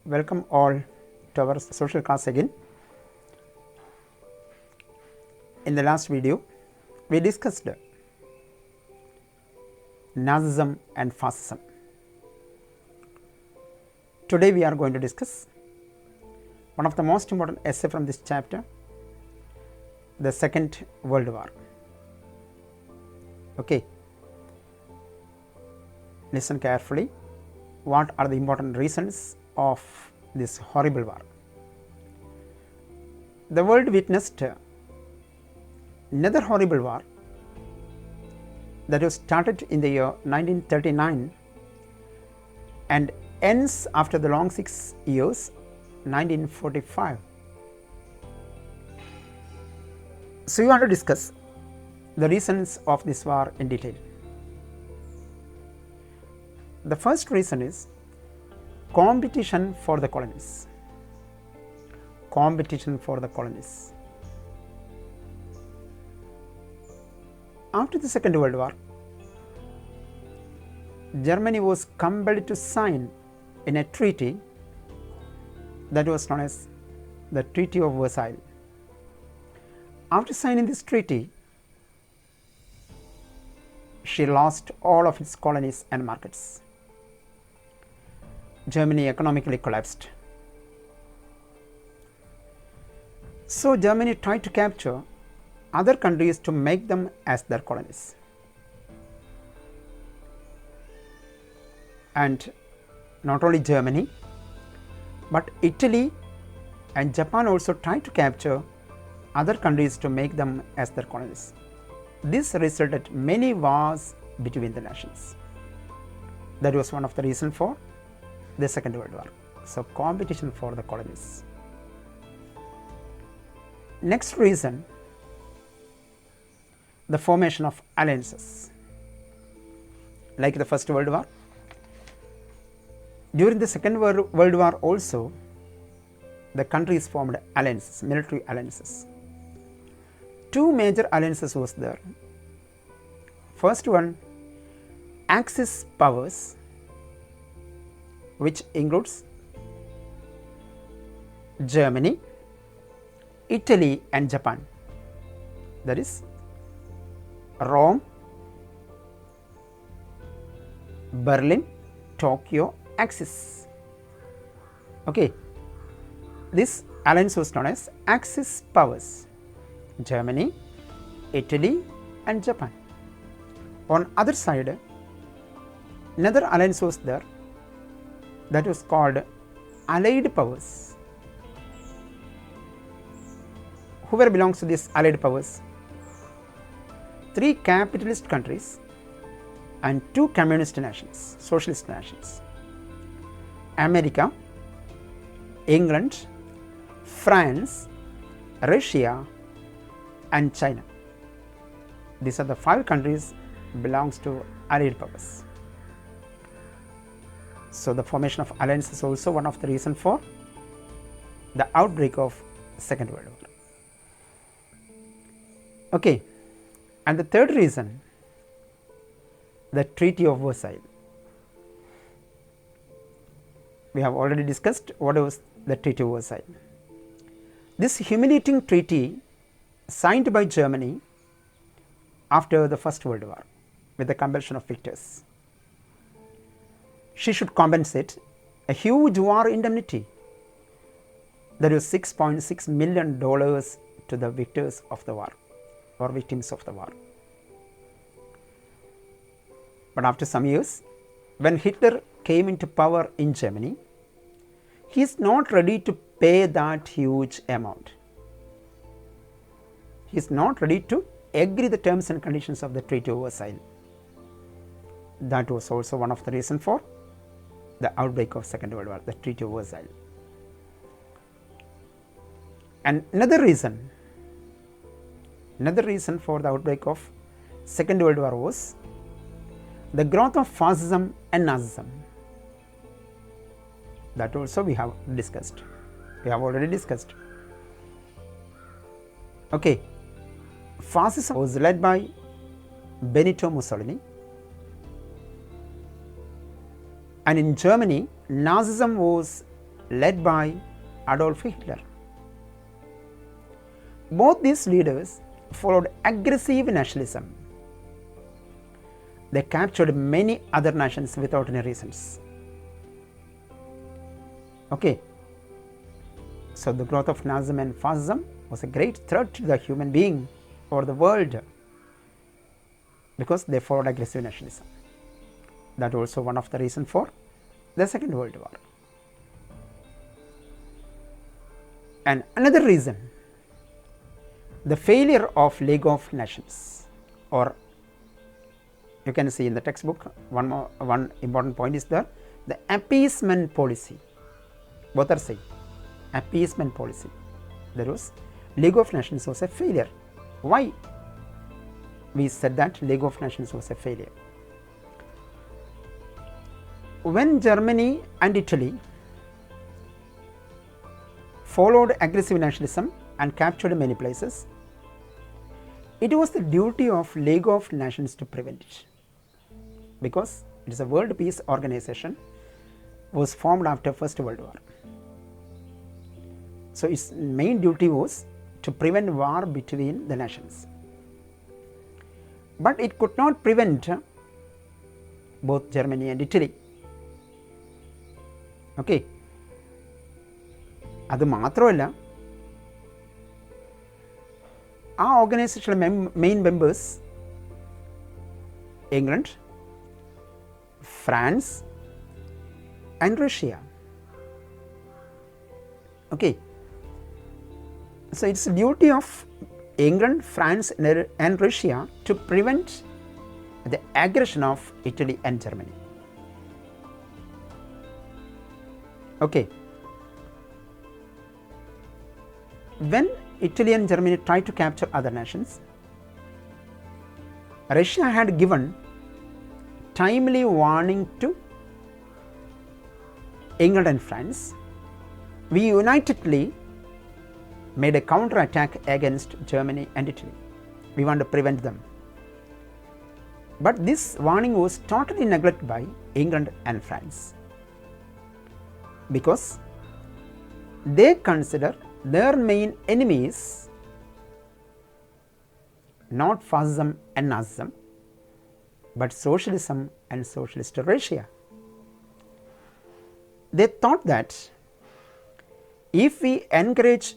Welcome all to our social class again. In the last video, we discussed Nazism and Fascism. Today we are going to discuss one of the most important essay from this chapter, the Second World War. Okay, listen carefully. What are the important reasons of this horrible war? The world witnessed another horrible war that was started in the year 1939 and ends after the long 6 years, 1945. So we want to discuss the reasons of this war in detail. The first reason is competition for the colonies. Competition for the colonies. After the Second World War, Germany was compelled to sign in a treaty that was known as the Treaty of Versailles. After signing this treaty, she lost all of its colonies and markets. Germany economically collapsed. So Germany tried to capture other countries to make them as their colonies. And not only Germany, but Italy and Japan also tried to capture other countries to make them as their colonies. This resulted in many wars between the nations. That was one of the reasons for the Second World War. So competition for the colonies. Next reason, the formation of alliances. Like the First World War, during the Second World War also, the countries formed alliances, military alliances. Two major alliances was there. First one, Axis powers, which includes Germany, Italy and Japan. That is Rome, Berlin, Tokyo, Axis. Okay, this alliance was known as Axis powers, Germany, Italy and Japan. On other side, another alliance was there that was called Allied powers. Whoever belongs to these Allied powers? 3 capitalist countries and 2 communist nations, socialist nations. America, England, France, Russia and China. These are the 5 countries belongs to Allied powers. So the formation of alliance is also one of the reasons for the outbreak of Second World War. Okay, and the third reason, the Treaty of Versailles. We have already discussed what was the Treaty of Versailles. This humiliating treaty signed by Germany after the First World War with the compulsion of victors. She should compensate a huge war indemnity, that is $6.6 million to the victors of the war or victims of the war. But after some years, when Hitler came into power in Germany, he is not ready to pay that huge amount. He is not ready to agree the terms and conditions of the Treaty of Versailles. That was also one of the reasons for the outbreak of Second World War, the Treaty of Versailles. And another reason for the outbreak of Second World War was the growth of Fascism and Nazism. That also we have discussed. We have already discussed. Okay, Fascism was led by Benito Mussolini, and in Germany, Nazism was led by Adolf Hitler. Both these leaders followed aggressive nationalism. They captured many other nations without any reasons. Okay. So the growth of Nazism and Fascism was a great threat to the human being or the world because they followed aggressive nationalism. That also one of the reasons for the Second World War. And another reason, the failure of League of Nations, or you can see in the textbook one important point is there, the appeasement policy. Both are same, appeasement policy. There was League of Nations was a failure. Why we said that League of Nations was a failure? When Germany and Italy followed aggressive nationalism and captured many places, it was the duty of League of Nations to prevent it, because it is a world peace organization, was formed after First World War. So its main duty was to prevent war between the nations. But it could not prevent both Germany and Italy. Okay. അത് മാത്രമല്ല, ആ ഓർഗനൈസേഷനിലെ main members England, France and Russia. Okay. So it's the duty of England, France and Russia to prevent the aggression of Italy and Germany. Okay. When Italy and Germany tried to capture other nations, Russia had given timely warning to England and France. We unitedly made a counter-attack against Germany and Italy. We want to prevent them. But this warning was totally neglected by England and France, because they consider their main enemies not Fascism and Nazism, but socialism and socialist Russia. They thought that if we encourage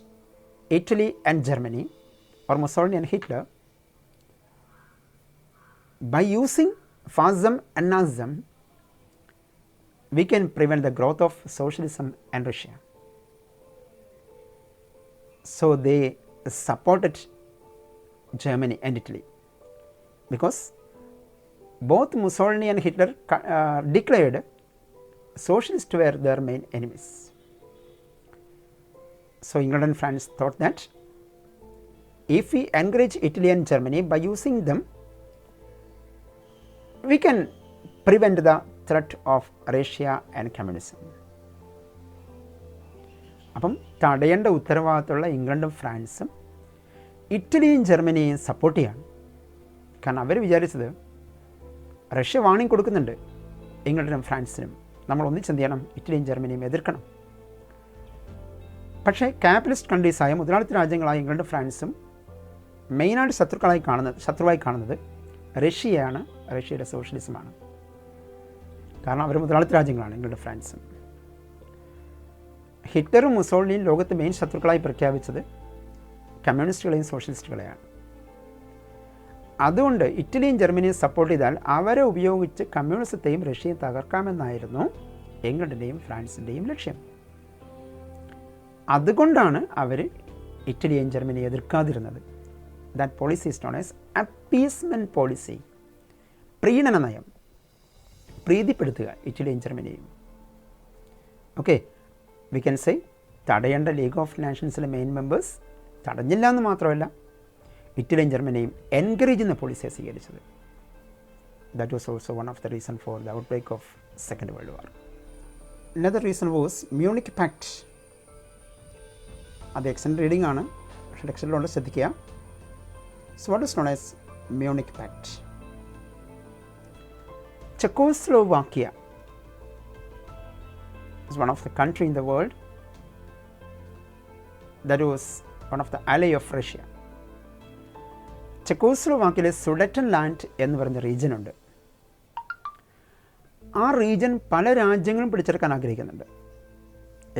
Italy and Germany, or Mussolini and Hitler, by using Fascism and Nazism, we can prevent the growth of socialism and Russia. So they supported Germany and Italy, because both Mussolini and Hitler declared socialists were their main enemies. So England and France thought that if we encourage Italy and Germany by using them, we can prevent the threat of Russia and communism. അപ്പം തടയേണ്ട ഉത്തരവാദിത്തമുള്ള ഇംഗ്ലണ്ടും ഫ്രാൻസും ഇറ്റലിയും ജർമ്മനിയും support ചെയ്യാണ്. കാരണം അവർ വിചാരിച്ചത് Russia warning കൊടുക്കുന്നുണ്ട് ഇംഗ്ലണ്ടിനും ഫ്രാൻസിനും, നമ്മൾ ഒന്നിച്ചെന്ത് ചെയ്യണം, ഇറ്റലിയും ജർമ്മനിയും എതിർക്കണം. പക്ഷേ ക്യാപിറ്റലിസ്റ്റ് കൺട്രീസായ മുതലാളിത്ത രാജ്യങ്ങളായ ഇംഗ്ലണ്ടും ഫ്രാൻസും മെയിനായിട്ട് ശത്രുവായി കാണുന്നത് റഷ്യയാണ്, റഷ്യയുടെ സോഷ്യലിസമാണ്. കാരണം അവർ മുതലാളിത്ത രാജ്യങ്ങളാണ് ഇംഗ്ലണ്ടും ഫ്രാൻസും. ഹിറ്റ്ലറും മുസോളിനിയും ലോകത്ത് മെയിൻ ശത്രുക്കളായി പ്രഖ്യാപിച്ചത് കമ്മ്യൂണിസ്റ്റുകളെയും സോഷ്യലിസ്റ്റുകളെയാണ്. അതുകൊണ്ട് ഇറ്റലിയും ജർമ്മനിയും സപ്പോർട്ട് ചെയ്താൽ അവരെ ഉപയോഗിച്ച് കമ്മ്യൂണിസത്തെയും റഷ്യയും തകർക്കാമെന്നായിരുന്നു ഇംഗ്ലണ്ടിൻ്റെയും ഫ്രാൻസിൻ്റെയും ലക്ഷ്യം. അതുകൊണ്ടാണ് അവർ ഇറ്റലിയും ജർമ്മനിയും എതിർക്കാതിരുന്നത്. That policy is known as appeasement policy. പ്രീണന നയം, പ്രീതിപ്പെടുത്തുക ഇറ്റലിയും ജർമ്മനിയും. ഓക്കെ, വി ക്യാൻ സേ തടയേണ്ട ലീഗ് ഓഫ് നാഷൻസിലെ മെയിൻ മെമ്പേഴ്സ് തടഞ്ഞില്ല എന്ന് മാത്രമല്ല, ഇറ്റലിയും ജർമ്മനിയും എൻകറേജ് ചെയ്യുന്ന പോളിസിയാണ് സ്വീകരിച്ചത്. That was also one of the reason for the outbreak of second world war. Another reason was Munich pact. അത് എക്സ്റ്റൻഡ് റീഡിംഗ് ആണ്, പക്ഷേ ടെക്സ്റ്റിലുണ്ട്, ശ്രദ്ധിക്കുക. So what is non as Munich pact? Czechoslovakia is one of the country in the world that was one of the ally of Russia. ചെക്കോസ്ലോവാക്കിലെ Sudetenland എന്ന് പറയുന്ന region ഉണ്ട്. ആ റീജിയൻ പല രാജ്യങ്ങളും പിടിച്ചെടുക്കാൻ ആഗ്രഹിക്കുന്നുണ്ട്.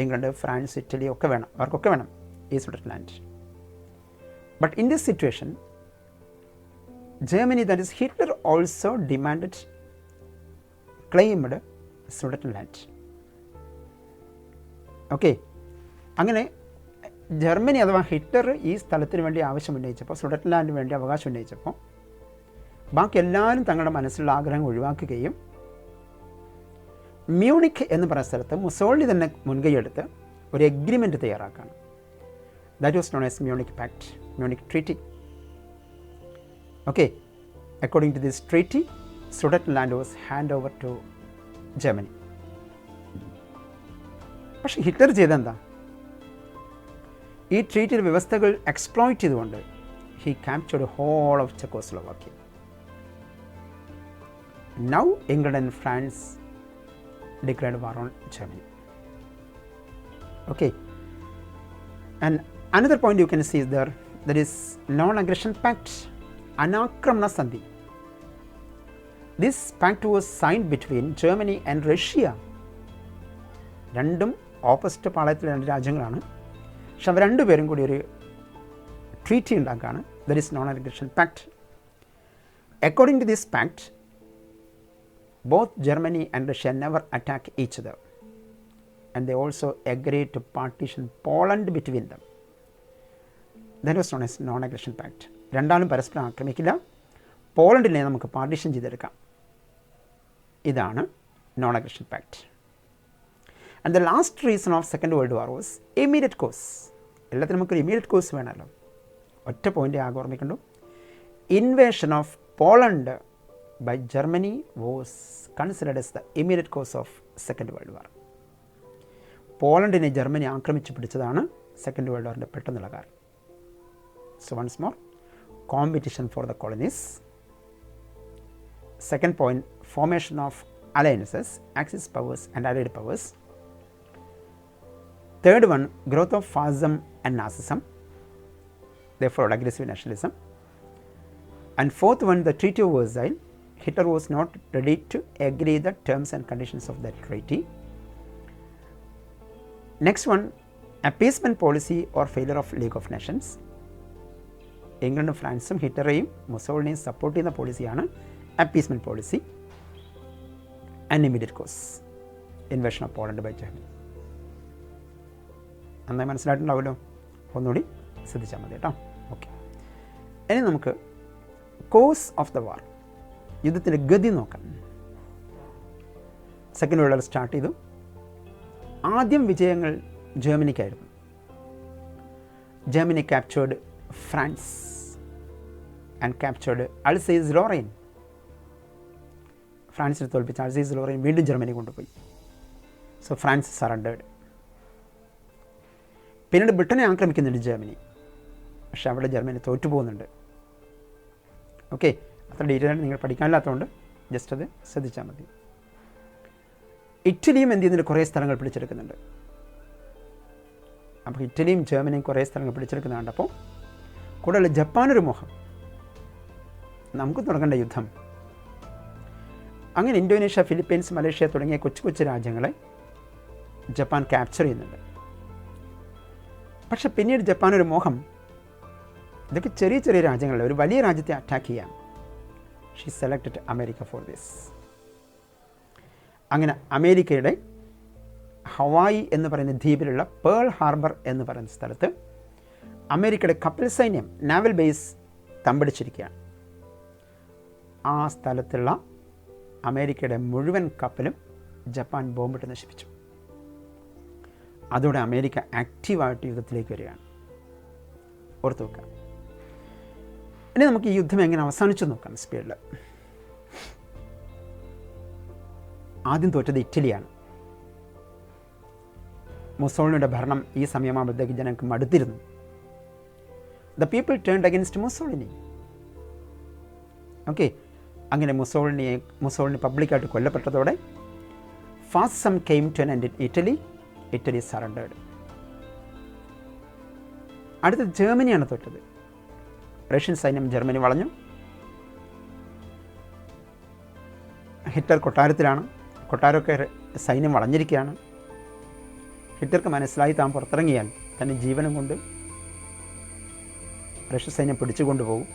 ഇംഗ്ലണ്ട്, ഫ്രാൻസ്, ഇറ്റലി ഒക്കെ വേണം, അവർക്കൊക്കെ വേണം ഈ Sudeten land. But in this situation Germany, that is Hitler, also demanded, claimed Sudetenland. Okay, അങ്ങനെ ജർമ്മനി അഥവാ ഹിറ്റ്ലർ ഈ സ്ഥലത്തിന് വേണ്ടി ആവശ്യം ഉന്നയിച്ചപ്പോൾ, സുഡറ്റ്ലാൻഡിന് വേണ്ടി അവകാശം ഉന്നയിച്ചപ്പോൾ, ബാക്കി എല്ലാവരും തങ്ങളുടെ മനസ്സിലുള്ള ആഗ്രഹം ഒഴിവാക്കുകയും മ്യൂണിക് എന്ന് പറയുന്ന സ്ഥലത്ത് മുസോളിനി തന്നെ മുൻകൈയെടുത്ത് ഒരു എഗ്രിമെൻറ്റ് തയ്യാറാക്കുകയാണ്. That was known as Munich pact, Munich treaty. Okay, according to this treaty, Sudetenland was handed over to Germany. പക്ഷേ ഹിറ്റ്ലർ ചെയ്തെന്താ? ഈ ട്രീറ്റിയുടെ വ്യവസ്ഥകൾ എക്സ്പ്ലോയിറ്റ് ചെയ്തുകൊണ്ട് he captured the whole of Czechoslovakia. Now England and France declared war on Germany. Okay, and another point you can see there, that is non-aggression pact, Anakramana Sandhi. This pact was signed between Germany and Russia. രണ്ടും opposite പാളയത്തിലെ രണ്ട് രാജ്യങ്ങളാണ്. പക്ഷെ അവർ രണ്ടുപേരും കൂടി ഒരു treaty ഉണ്ടാക്കുകയാണ്. That is non aggression pact. According to this pact, both Germany and Russia never attack each other, and they also agree to partition Poland between them. That was known as non aggression pact. രണ്ടാളും പരസ്പരം ആക്രമിക്കില്ല, പോളണ്ടിനെ നമുക്ക് partition ചെയ്തെടുക്കാം. ഇതാണ് non aggression pact. And the last reason of second world war was immediate cos. എല്ലാത്തിനും നമുക്കൊരു immediate cause വേണമല്ലോ. ഒറ്റ പോയിൻ്റ് ആകെ ഓർമ്മിക്കണ്ടു. Invasion of Poland by Germany was considered as the immediate cause of second world war. പോളണ്ടിനെ Germany ആക്രമിച്ച് പിടിച്ചതാണ് second world വാറിൻ്റെ പെട്ടെന്നുള്ള കാരണം. So once more, competition for the colonies. Second point, formation of alliances, Axis powers and allied powers. Third one, growth of fascism and Nazism, therefore aggressive nationalism. And fourth one, the Treaty of Versailles. Hitler was not ready to agree the terms and conditions of that treaty. Next one, appeasement policy or failure of League of Nations. ഇംഗ്ലണ്ടും ഫ്രാൻസും ഹിറ്റ്ലറെയും മുസോളിനെയും support ചെയ്യുന്ന പോളിസിയാണ് appeasement policy. And immediate cause, invasion of Poland by Germany. നന്നായി മനസ്സിലായിട്ടുണ്ടാവുമല്ലോ, ഒന്നുകൂടി ശ്രദ്ധിച്ചാൽ മതി കേട്ടോ. ഓക്കെ, ഇനി നമുക്ക് കോസ് ഓഫ് ദ വാർ, യുദ്ധത്തിൻ്റെ ഗതി നോക്കാം. സെക്കൻഡ് വേൾഡ് വാർ സ്റ്റാർട്ട് ചെയ്തു. ആദ്യം വിജയങ്ങൾ ജർമ്മനിക്കായിരുന്നു. Germany captured France and captured Alsace Lorraine. ഫ്രാൻസിനെ തോൽപ്പിച്ച അൾസൈസ് ലോറൈൻ വീണ്ടും ജർമ്മനി കൊണ്ടുപോയി. So France surrendered. പിന്നീട് ബ്രിട്ടനെ ആക്രമിക്കുന്നുണ്ട് ജർമ്മനി, പക്ഷെ അവിടെ ജർമ്മനി തോറ്റു പോകുന്നുണ്ട്. ഓക്കെ, അത്ര ഡീറ്റെയിൽ ആയിട്ട് നിങ്ങൾ പഠിക്കാനില്ലാത്തതുകൊണ്ട് ജസ്റ്റ് അത് ശ്രദ്ധിച്ചാൽ മതി. ഇറ്റലിയും എന്ത് ചെയ്യുന്നുണ്ട്, കുറേ സ്ഥലങ്ങൾ പിടിച്ചെടുക്കുന്നുണ്ട്. അപ്പോൾ ഇറ്റലിയും ജർമ്മനിയും കുറേ സ്ഥലങ്ങൾ പിടിച്ചെടുക്കുന്ന കണ്ടപ്പോൾ കൂടുതൽ ജപ്പാനൊരു മോഹം, നമുക്ക് തുടങ്ങേണ്ട യുദ്ധം. അങ്ങനെ ഇന്തോനേഷ്യ, ഫിലിപ്പീൻസ്, മലേഷ്യ തുടങ്ങിയ കൊച്ചു കൊച്ചു രാജ്യങ്ങളെ ജപ്പാൻ ക്യാപ്ചർ ചെയ്യുന്നുണ്ട്. പക്ഷെ പിന്നീട് ജപ്പാനൊരു മോഹം, ഇതൊക്കെ ചെറിയ ചെറിയ രാജ്യങ്ങളെ ഒരു വലിയ രാജ്യത്തെ അറ്റാക്ക് ചെയ്യാം. She selected America for this. അങ്ങനെ അമേരിക്കയുടെ ഹവായി എന്ന് പറയുന്ന ദ്വീപിലുള്ള പേൾ ഹാർബർ എന്ന് പറയുന്ന സ്ഥലത്ത് അമേരിക്കയുടെ കപ്പൽ സൈന്യം, നാവൽ ബേസ് തമ്പടിച്ചിരിക്കുകയാണ്. ആ സ്ഥലത്തുള്ള അമേരിക്കയുടെ മുഴുവൻ കപ്പലും ജപ്പാൻ ബോംബിട്ട് നശിപ്പിച്ചു. അതോടെ അമേരിക്ക ആക്റ്റീവായിട്ട് യുദ്ധത്തിലേക്ക് വരികയാണ്. ഓർത്ത് വെക്കാം. ഇനി നമുക്ക് ഈ യുദ്ധം എങ്ങനെ അവസാനിച്ചു നോക്കാം സ്പീഡിൽ. ആദ്യം തോറ്റത് ഇറ്റലിയാണ്. മുസോളിനിയുടെ ഭരണം ഈ സമയമാകുമ്പോഴത്തേക്ക് ജനങ്ങൾക്ക് മടുത്തിരുന്നു. The people turned against Mussolini. Okay, അങ്ങനെ മുസോളിനി പബ്ലിക്കായിട്ട് കൊല്ലപ്പെട്ടതോടെ fascism came to an end in Italy. Italy surrendered. അടുത്ത ജർമ്മനിയാണ് തോറ്റത്. റഷ്യൻ സൈന്യം ജർമ്മനി വളഞ്ഞു. ഹിറ്റ്ലർ കൊട്ടാരത്തിലാണ്. കൊട്ടാരമൊക്കെ സൈന്യം വളഞ്ഞിരിക്കുകയാണ്. ഹിറ്റ്ലർക്ക് മനസ്സിലായി താൻ പുറത്തിറങ്ങിയാൽ തൻ്റെ ജീവനം കൊണ്ട് റഷ്യൻ സൈന്യം പിടിച്ചുകൊണ്ടുപോകും.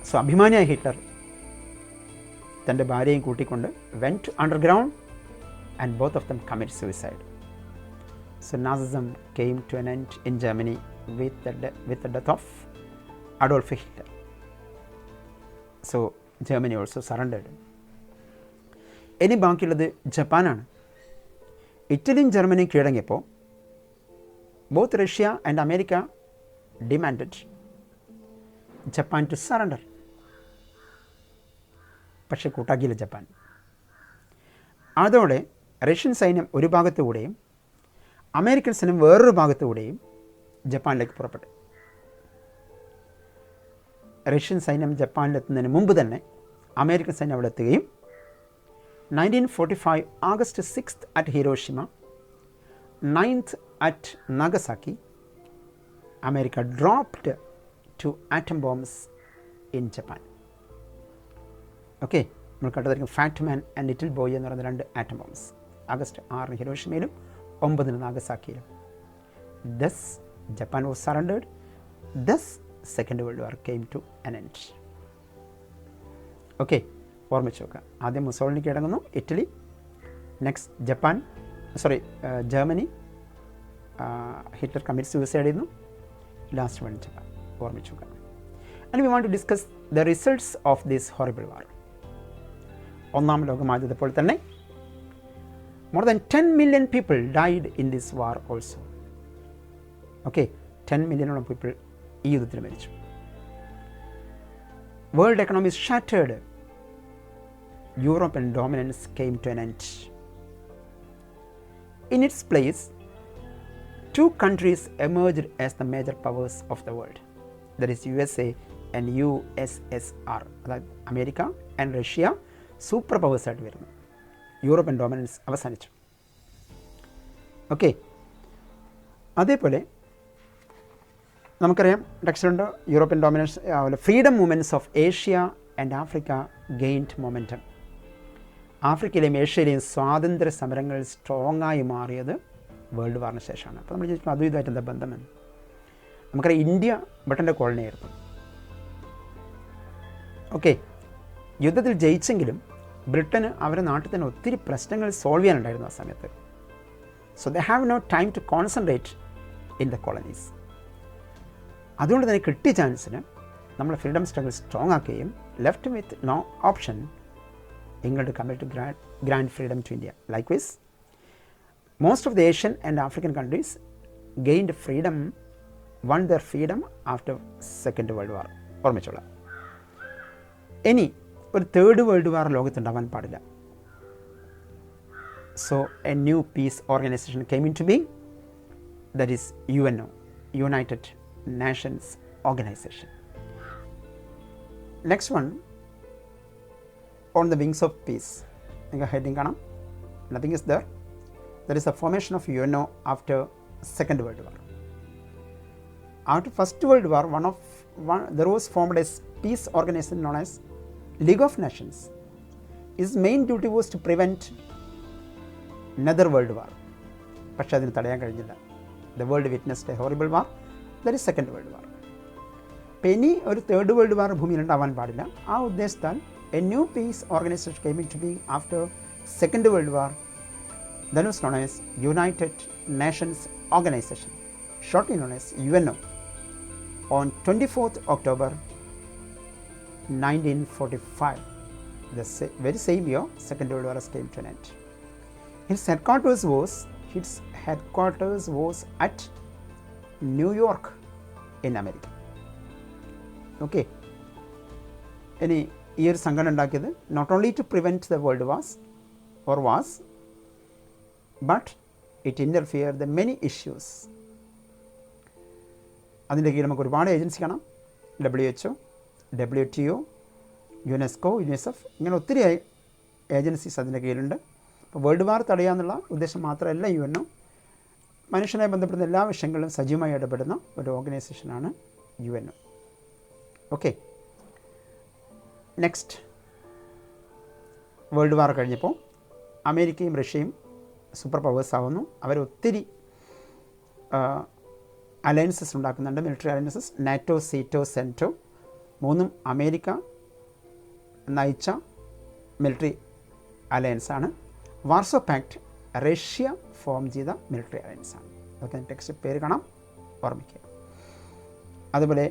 സോ അഭിമാനിയായ ഹിറ്റ്ലർ തൻ്റെ ഭാര്യയും കൂട്ടിക്കൊണ്ട് went underground and both of them commit suicide. So Nazism came to an end in Germany with the death of Adolf Hitler. So Germany also surrendered. ഇനി ബാക്കിയുള്ളത് ജപ്പാനാണ്. ഇറ്റലിയും ജർമ്മനിയും കീഴടങ്ങിയപ്പോൾ both Russia and America demanded Japan to surrender. പക്ഷേ കൂട്ടാക്കിയില്ല Japan. അതോടെ Russian സൈന്യം ഒരു ഭാഗത്തുകൂടെയും അമേരിക്കൻ സൈന്യം വേറൊരു ഭാഗത്തുകൂടെയും ജപ്പാനിലേക്ക് പുറപ്പെട്ടു. റഷ്യൻ സൈന്യം ജപ്പാനിലെത്തുന്നതിന് മുമ്പ് തന്നെ അമേരിക്കൻ സൈന്യം അവിടെ എത്തുകയും 1945 August 6th at Hiroshima, 9th at Nagasaki, America dropped 2 atom bombs in Japan. Okay, നമ്മൾ കണ്ടതായിരിക്കും fat man and little boy എന്ന് പറയുന്ന 2 ആറ്റം ബോംബ്സ് ആഗസ്റ്റ് 6 ഹിരോഷിമയിലും 9 നാഗസാക്കിയിലും. Thus Japan was surrendered. Thus second world war came to an end. Okay, ഓർമ്മിച്ച് നോക്കുക. ആദ്യം Mussolini കീഴടങ്ങുന്നു, Italy, next Germany, Hitler commit suicide ചെയ്യുന്നു, ലാസ്റ്റ് വൺ ജപ്പാൻ. ഓർമ്മിച്ച് നോക്കുക. And we want to discuss the results of this horrible war. ഒന്നാം ലോകമാദ്യത്തെ പോലെ തന്നെ more than 10 million people died in this war also. Okay, 10 million people ഈ യുദ്ധത്തിൽ മരിച്ചു. World economy shattered. European dominance came to an end. In its place, 2 countries emerged as the major powers of the world. That is USA and USSR. അതായത് America and Russia super powers ആയിട്ട് വരുന്നു. European dominance അവസാനിച്ചു. Okay, അതേപോലെ നമുക്കറിയാം ടെക്സ്റ്റിലുണ്ട് European dominance freedom movements of Asia and Africa gained momentum. ആഫ്രിക്കയിലെയും ഏഷ്യയിലെയും സ്വാതന്ത്ര്യ സമരങ്ങൾ സ്ട്രോങ് ആയി മാറിയത് വേൾഡ് വാറിന് ശേഷമാണ്. അപ്പോൾ നമ്മൾ ചോദിക്കും അതും ഇതുമായിട്ട് എന്താ ബന്ധമെന്ന്. നമുക്കറിയാം ഇന്ത്യ ബ്രിട്ടൻ്റെ കോളനി ആയിരുന്നു. ഓക്കെ, യുദ്ധത്തിൽ ജയിച്ചെങ്കിലും ബ്രിട്ടന് അവരുടെ നാട്ടിൽ തന്നെ ഒത്തിരി പ്രശ്നങ്ങൾ സോൾവ് ചെയ്യാനുണ്ടായിരുന്നു ആ സമയത്ത്. So they have no time to concentrate in the colonies. അതുകൊണ്ട് തന്നെ കിട്ടിയ ചാൻസിന് നമ്മൾ ഫ്രീഡം സ്ട്രഗിൾ സ്ട്രോങ് ആക്കുകയും left with no option England to commit to grant freedom to India. Likewise, most of the Asian and African countries gained freedom, won their freedom after Second World War. ഓർമ്മിച്ചോളൂ. ഇനി ഒരു third world war ലോകത്തുണ്ടാവാൻ പാടില്ല. So a new peace organisation came into being, that is UNO, United Nations Organization. Next one, on the wings of peace. നിങ്ങൾക്ക് heading കാണാം. Nothing is there. There is A formation of UNO after second world war. After First World War, there was formed a peace organization known as League of Nations. Its main duty was to prevent another world war. പക്ഷേ അതിന് തടയാൻ കഴിഞ്ഞില്ല. The world witnessed a horrible war. That is Second World War. അപ്പോൾ ഇനി ഒരു third world വാർ ഭൂമിയിൽ ഉണ്ടാവാൻ പാടില്ല. ആ ഉദ്ദേശത്താൽ a new peace organization came into being after Second World War. That was known as United Nations Organization, shortly known as UNO. On 24th October 1945, the very same year, Second World War came to an end. Its headquarters was at New York in America. Okay. Any ഈ ഒരു സംഘടന ഉണ്ടാക്കിയത് not only to prevent the world was but it interfere the many issues. അതിൻ്റെ കീഴിൽ നമുക്ക് ഒരുപാട് agency കാണാം. WHO, WTO, UNESCO, UNICEF, ഇങ്ങനെ ഒത്തിരി ഏജൻസീസ് അതിൻ്റെ കീഴിലുണ്ട്. അപ്പോൾ വേൾഡ് വാർ തടയുക എന്നുള്ള ഉദ്ദേശം മാത്രമല്ല UNO. മനുഷ്യനെ ബന്ധപ്പെടുന്ന എല്ലാ വിഷയങ്ങളിലും സജീവമായി ഇടപെടുന്ന ഒരു ഓർഗനൈസേഷനാണ് UN. Okay, next world war കഴിഞ്ഞപ്പോൾ അമേരിക്കയും റഷ്യയും സൂപ്പർ പവേഴ്സ് ആവുന്നു. അവർ ഒത്തിരി അലയൻസസ് ഉണ്ടാക്കുന്നുണ്ട്, military alliances. NATO, SEATO, CENTO മൂന്നും അമേരിക്ക നയിച്ച മിലിറ്ററി അലയൻസാണ്. വാർസോ പാക്ട് റഷ്യ ഫോം ചെയ്ത മിലിറ്ററി അലയൻസാണ്. അതൊക്കെ ടെക്സ്റ്റ് പേര് കാണാം, ഓർമ്മിക്കുക. അതുപോലെ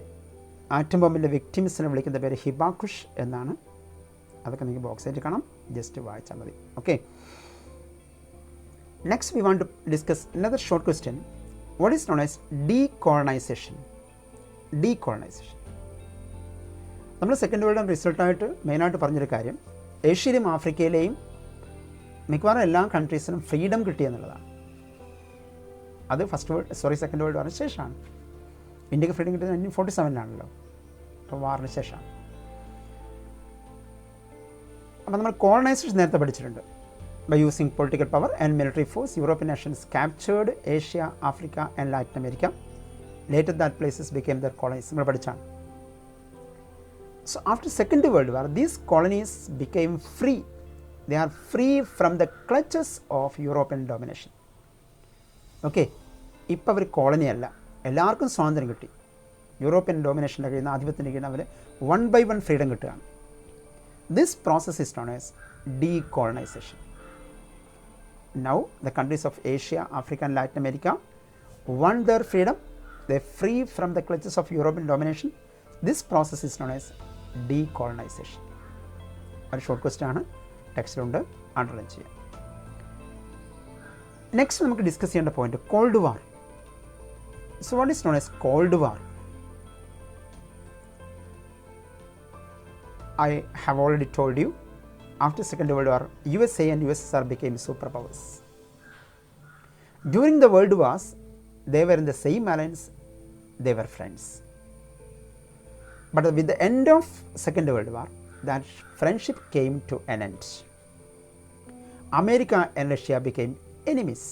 ആറ്റം ബോംബിൻ്റെ വിക്ടിംസിനെ വിളിക്കുന്ന പേര് ഹിബാക്കുഷ് എന്നാണ്. അതൊക്കെ നിങ്ങൾക്ക് ബോക്സായിട്ട് കാണാം, ജസ്റ്റ് വായിച്ചാൽ മതി. Okay, next we want to discuss another short question. What is known as decolonisation? Decolonisation നമ്മൾ സെക്കൻഡ് വേൾഡ് റിസൾട്ടായിട്ട് മെയിനായിട്ട് പറഞ്ഞൊരു കാര്യം, ഏഷ്യയിലും ആഫ്രിക്കയിലെയും മിക്കവാറും എല്ലാ കൺട്രീസിനും ഫ്രീഡം കിട്ടിയെന്നുള്ളതാണ്. അത് സെക്കൻഡ് വേൾഡ് വാറിന് ശേഷമാണ്. ഇന്ത്യക്ക് ഫ്രീഡം കിട്ടിയത് 1947 അപ്പോൾ വാറിന് ശേഷമാണ്. അപ്പോൾ നമ്മൾ കോളനൈസേഷൻ നേരത്തെ പഠിച്ചിട്ടുണ്ട്. By using political power and military force European nations captured Asia, Africa and Latin America. Later that places became their colonies. നമ്മൾ പഠിച്ചാണ്. So after Second World War, these colonies became free. They are free from the clutches of European domination. Okay, ഇപ്പോൾ അവർ colony അല്ല, എല്ലാവർക്കും സ്വാതന്ത്ര്യം കിട്ടി. European ഡോമിനേഷൻ്റെ കയ്യിൽ നിന്ന്, ആധിപത്യത്തിൻ്റെ കയ്യിൽ നിന്ന് അവർ 1 by 1 ഫ്രീഡം കിട്ടുകയാണ്. This process is known as decolonization. Now the countries of Asia, Africa and Latin America won their freedom. They are free from the clutches of European domination. This process is known as decolonization. ഒരു short question ആണ്, ടെക്സ്റ്റിലുണ്ട്, underline ചെയ്യാം. Next നമുക്ക് discuss ചെയ്യേണ്ട point called war. So what is known as called war? I have already told you, after Second World War, USA and USSR became superpowers. During the World Wars, they were in the same alliance, they were friends. But with the end of Second World War, that friendship came to an end. America and Russia became enemies.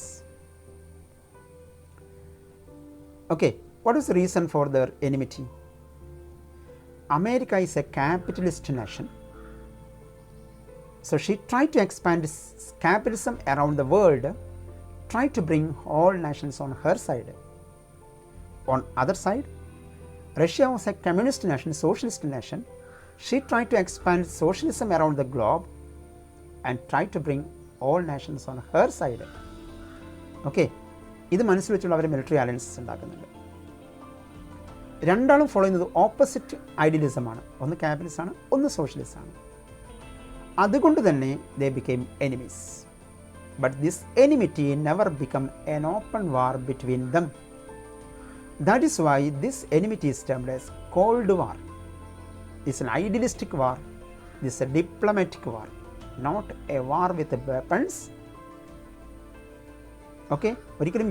Okay, what is the reason for their enmity? America is a capitalist nation. So she tried to expand capitalism around the world, tried to bring all nations on her side. On other side, Russia was a communist nation, socialist nation. She tried to expand socialism around the globe and tried to bring all nations on her side. Okay, ഇത് മനസ്സിൽ വെച്ചുള്ള അവർ military alliances ഉണ്ടാക്കുന്നുണ്ട്. രണ്ടാളും follow ചെയ്യുന്നത് opposite ഐഡിയലിസമാണ്. ഒന്ന് capitalist ആണ്, ഒന്ന് socialist ആണ്. അതുകൊണ്ട് തന്നെ ദേ became enemies. But this enmity never become an open war between them. That is why this enmity is termed as Cold War. This is an idealistic war. This is a diplomatic war, not a war with weapons. Okay, ഒരിക്കലും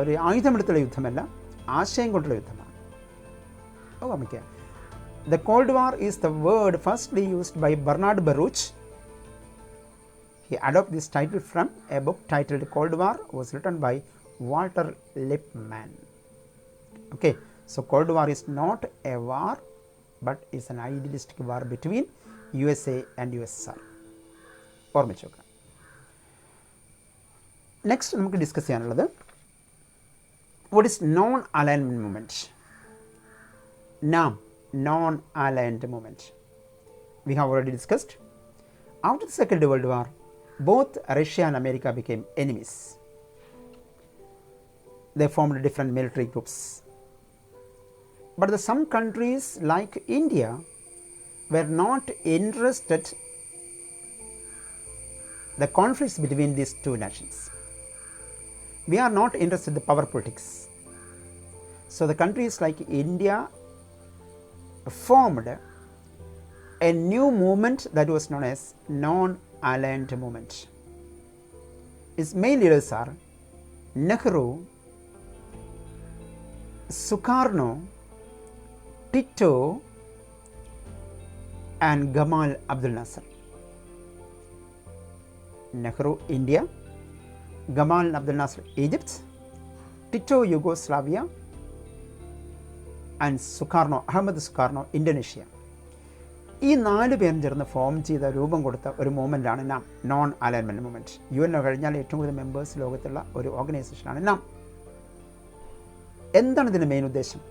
ഒരു ആയുധമെടുത്തുള്ള യുദ്ധമല്ല, ആശയം കൊണ്ടുള്ള യുദ്ധമാണ്. ഓർമ്മിക്കുക, the Cold War is the word firstly used by Bernard Baruch. He adopted this title from a book titled Cold War, was written by Walter Lippmann. Okay, so Cold War is not a war, but is an idealistic war between USA and USSR. ഓർമ്മിച്ചു നോക്കാം. Next നമുക്ക് discuss ചെയ്യാനുള്ളത് what is non-alignment movement? Non-aligned movement. We have already discussed. After the Second World War, both Russia and America became enemies. They formed different military groups. But some countries like India were not interested in the conflicts between these two nations. We are not interested in the power politics. So the countries like India formed a new movement that was known as non-aligned movement. Its main leaders are Nehru, Sukarno, Tito and Gamal Abdel Nasser. Nehru, India; Gamal Abdel Nasser, Egypt; Tito Yugoslavia and Sukarno, Ahmed Sukarno Indonesia. ഈ 4 പേരും ചേർന്ന് form ചെയ്ത രൂപം കൊടുത്ത ഒരു മൂവ്മെൻറ്റാണ് നാം, non alignment movement. UN കഴിഞ്ഞാൽ ഏറ്റവും കൂടുതൽ മെമ്പേഴ്സ് ലോകത്തുള്ള ഒരു ഓർഗനൈസേഷനാണ് നാം. എന്താണ് ഇതിൻ്റെ മെയിൻ ഉദ്ദേശം?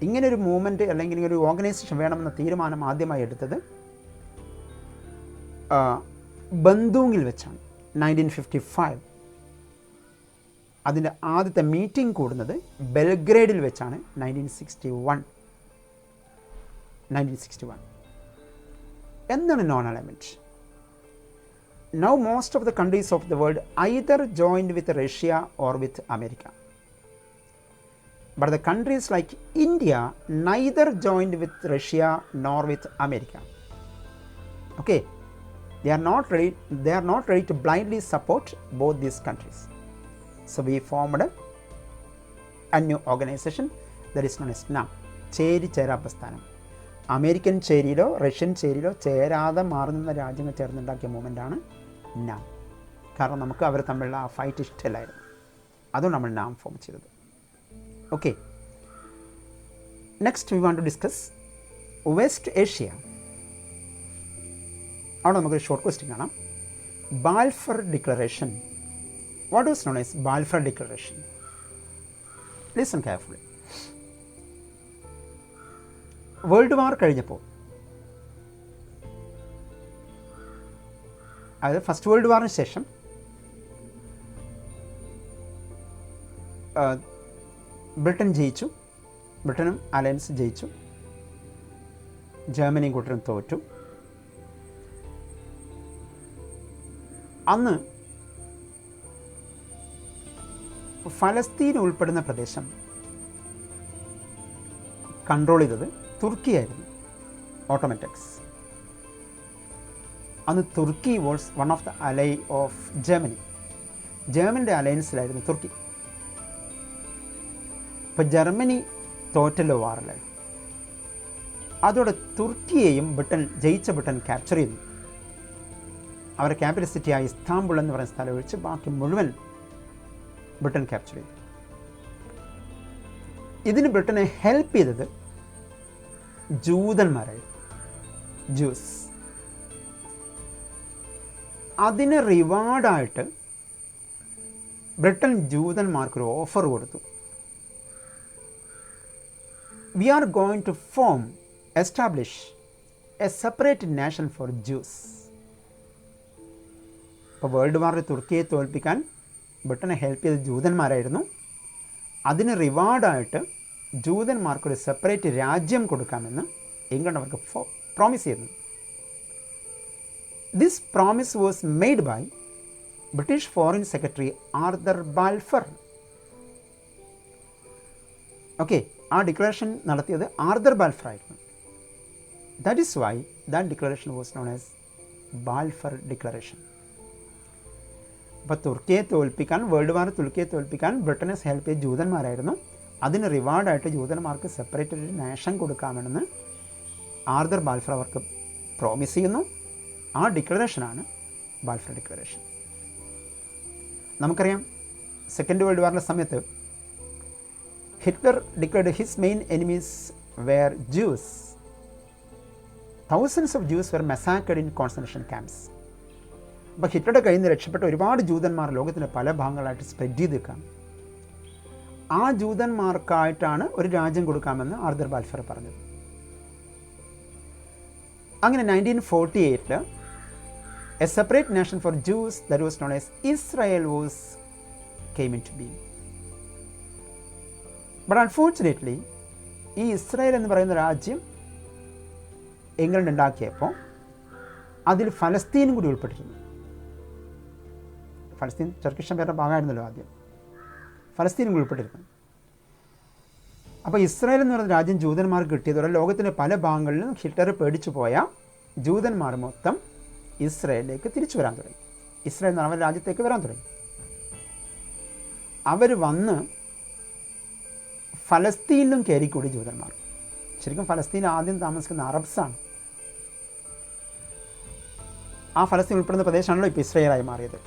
ഇങ്ങനൊരു മൂവ്മെൻറ്റ് അല്ലെങ്കിൽ ഇങ്ങനൊരു ഓർഗനൈസേഷൻ വേണമെന്ന തീരുമാനം ആദ്യമായി എടുത്തത് ബന്ദൂങ്ങിൽ വെച്ചാണ്, 1955. അതിൻ്റെ ആദ്യത്തെ മീറ്റിംഗ് കൂടുന്നത് ബെൽഗ്രേഡിൽ വെച്ചാണ് 1961. എന്താണ് non alignment? Now most of the countries of the world either joined with Russia or with America. But the countries like India neither joined with Russia nor with America. Okay, they are not ready to blindly support both these countries. So we formed a new organization that is known as NAM, ചേരി ചേരാ പ്രസ്ഥാനം. American ചേരിയിലോ Russian ചേരിയിലോ ചേരാതെ മാറുന്ന രാജ്യങ്ങൾ ചേർന്നുണ്ടാക്കിയ മൂവ്മെൻ്റാണ് നാം. കാരണം നമുക്ക് അവർ തമ്മിലുള്ള ആ fight ഇഷ്ടമില്ലായിരുന്നു. അതുകൊണ്ട് നമ്മൾ നാം ഫോം ചെയ്തത്. Okay, next we want to discuss West Asia. അവിടെ നമുക്കൊരു ഷോർട്ട് ക്വസ്റ്റ്യൻ കാണാം. Balfour declaration. What was known as Balfour Declaration? Listen carefully. World war കഴിഞ്ഞപ്പോൾ, അതായത് ഫസ്റ്റ് വേൾഡ് വാറിന് ശേഷം ബ്രിട്ടൻ ജയിച്ചു, ബ്രിട്ടനും അലയൻസ് ജയിച്ചു, ജർമ്മനിയും കൂട്ടരും തോറ്റു. അന്ന് ഫലസ്തീൻ ഉൾപ്പെടുന്ന പ്രദേശം കൺട്രോൾ ചെയ്തത് തുർക്കിയായിരുന്നു, ഓട്ടോമാറ്റിക്സ്. അന്ന് തുർക്കി വാസ് വൺ ഓഫ് ദ അലൈ ഓഫ് ജർമ്മനി. ജർമ്മനിയുടെ അലയൻസിലായിരുന്നു തുർക്കി. ഇപ്പോൾ ജർമ്മനി തോറ്റല്ലോ വാറിൽ. അതോടെ തുർക്കിയെയും ജയിച്ച ബ്രിട്ടൻ ക്യാപ്ചർ ചെയ്തു. അവരുടെ ക്യാപിറ്റൽ സിറ്റിയായ ഇസ്താംബുൾ എന്ന് പറയുന്ന സ്ഥലം ഒഴിച്ച് ബാക്കി മുഴുവൻ ബ്രിട്ടൻ ക്യാപ്ചർ ചെയ്തു. ഇതിന് ബ്രിട്ടനെ ഹെൽപ്പ് ചെയ്തത് ജൂതന്മാരായിരുന്നു, ജ്യൂസ്. അതിന് റിവാർഡായിട്ട് ബ്രിട്ടൻ ജൂതന്മാർക്കൊരു ഓഫർ കൊടുത്തു. We are going to establish a separate nation for Jews. ഇപ്പോൾ വേൾഡ് വാറിൽ തുർക്കിയെ തോൽപ്പിക്കാൻ ബ്രിട്ടനെ ഹെൽപ്പ് ചെയ്ത ജൂതന്മാരായിരുന്നു. അതിന് റിവാർഡായിട്ട് ജൂതന്മാർക്കൊരു സെപ്പറേറ്റ് രാജ്യം കൊടുക്കാമെന്ന് ഇംഗ്ലണ്ട് അവർക്ക് പ്രോമിസ് ചെയ്യുന്നു. This promise was made by British foreign secretary Arthur Balfour. Okay, ആ ഡിക്ലറേഷൻ നടത്തിയത് ആർതർ ബാൽഫർ ആയിരുന്നു. That is why that declaration was known as Balfour declaration. അപ്പോൾ തുർക്കിയെ തോൽപ്പിക്കാൻ, വേൾഡ് വാർ തുർക്കിയെ തോൽപ്പിക്കാൻ ബ്രിട്ടനെ ഹെൽപ്പ് ചെയ്ത ജൂതന്മാരായിരുന്നു. അതിന് റിവാർഡായിട്ട് ജൂതന്മാർക്ക് സെപ്പറേറ്റ് ഒരു നേഷൻ കൊടുക്കാമെന്ന് ആർതർ ബാൽഫർ അവർക്ക് പ്രോമിസ് ചെയ്യുന്നു. ആ ഡിക്ലറേഷനാണ് ബാൽഫർ ഡിക്ലറേഷൻ. നമുക്കറിയാം, സെക്കൻഡ് വേൾഡ് വാറിൻ്റെ സമയത്ത് Hitler declared his main enemies were Jews. Thousands of Jews were massacred in concentration camps. അപ്പോൾ ഹിറ്റ്ലറുടെ കയ്യിൽ നിന്ന് രക്ഷപ്പെട്ട ഒരുപാട് ജൂതന്മാർ ലോകത്തിൻ്റെ പല ഭാഗങ്ങളായിട്ട് സ്പ്രെഡ് ചെയ്ത് നിൽക്കാം. ആ ജൂതന്മാർക്കായിട്ടാണ് ഒരു രാജ്യം കൊടുക്കാമെന്ന് ആർതർ ബാൽഫർ പറഞ്ഞത്. അങ്ങനെ 1948 a separate nation for Jews that was known as Israel came into being. But unfortunately ഈ ഇസ്രായേൽ എന്ന് പറയുന്ന രാജ്യം ഇംഗ്ലണ്ട് ഉണ്ടാക്കിയപ്പോൾ അതിൽ ഫലസ്തീനും കൂടി ഉൾപ്പെട്ടിരുന്നു. ഫലസ്തീൻ ടർക്കിഷ് എംപയറിൻ്റെ ഭാഗമായിരുന്നല്ലോ ആദ്യം, ഫലസ്തീനും കൂടി ഉൾപ്പെട്ടിരുന്നു. അപ്പോൾ ഇസ്രായേൽ എന്ന് പറയുന്ന രാജ്യം ജൂതന്മാർക്ക് കിട്ടിയതോടെ ലോകത്തിൻ്റെ പല ഭാഗങ്ങളിലും ഹിറ്റ്ലർ പേടിച്ചു പോയ ജൂതന്മാർ മൊത്തം ഇസ്രായേലിലേക്ക് തിരിച്ചു വരാൻ തുടങ്ങി. ഇസ്രായേൽ എന്ന് പറഞ്ഞ രാജ്യത്തേക്ക് വരാൻ തുടങ്ങി. അവർ വന്ന് ഫലസ്തീനിലും കയറിക്കൂടി ജൂതന്മാർ. ശരിക്കും ഫലസ്തീനിൽ ആദ്യം താമസിക്കുന്ന അറബ്സാണ്. ആ ഫലസ്തീൻ ഉൾപ്പെടുന്ന പ്രദേശമാണല്ലോ ഇപ്പോൾ ഇസ്രായേലായി മാറിയത്.